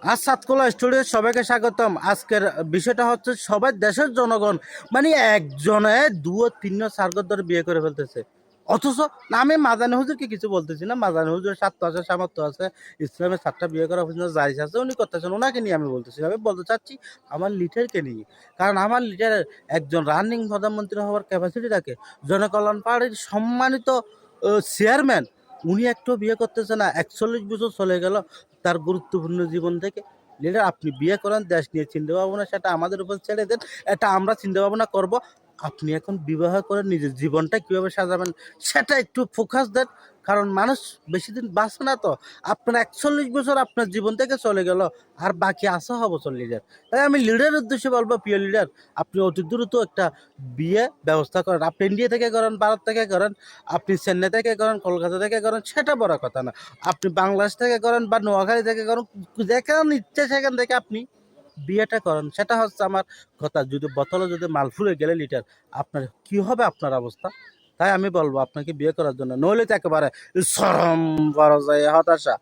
আজ সাতকোলা স্টুডিও সবাইকে স্বাগতম। আজকের বিষয়টা হচ্ছে সবাই দেশের জনগণ মানে একজনে দু ও তিন সার্গত ধরে বিয়ে করে ফেলতেছে। অথচ না, আমি মাজানি হুজুরকে কিছু বলতেছি না। মাজানি হুজুর স্বার্থ আছে, সামর্থ্য আছে, ইসলামের সাতটা বিয়ে করার পর্যন্ত জায়েজ আছে, উনি করতেছেন, ওনাকে নিয়ে আমি বলতেছি না। আমি বলতে চাচ্ছি আমার লিডারকে নিয়ে। কারণ আমার লিডারের একজন রানিং প্রধানমন্ত্রী হওয়ার ক্যাপাসিটি রাখে, জনকল্যাণ পার্টির সম্মানিত চেয়ারম্যান। উনি একটু বিয়ে করতেছে না, 41 বছর চলে গেল তার গুরুত্বপূর্ণ জীবন থেকে। লিডার, আপনি বিয়ে করেন, দেশ নিয়ে চিন্তা ভাবনা সেটা আমাদের উপর ছেড়ে দেন, এটা আমরা চিন্তা ভাবনা করব। আপনি এখন বিবাহ করে নিজের জীবনটা কিভাবে সাজাবেন সেটা একটু ফোকাস দেন। কারণ মানুষ বেশি দিন বাঁচে না তো। আপনার 41 বছর আপনার জীবন থেকে চলে গেল, আর বাকি আছে বছর লিডার। তাই আমি লিডারের উদ্দেশ্যে বলবো, প্রিয় লিডার, আপনি অতি দ্রুত একটা বিয়ে ব্যবস্থা করেন। আপনি ইন্ডিয়া থেকে করেন, ভারত থেকে করেন, আপনি চেন্নাই থেকে করেন, কলকাতা থেকে করেন, সেটা বড় কথা না। আপনি বাংলাদেশ থেকে করেন বা নোয়াখালী থেকে করেন, যেখানে ইচ্ছে সেখান থেকে আপনি বিয়েটা করেন। সেটা হচ্ছে আমার কথা। যদি বোতলে যদি মাল ফুরে গেলে লিটার, আপনার কি হবে আপনার অবস্থা? তাই আমি বলবো আপনাকে বিয়ে করার জন্য, নইলে তো একেবারে চরম পর্যায়ে হতাশা।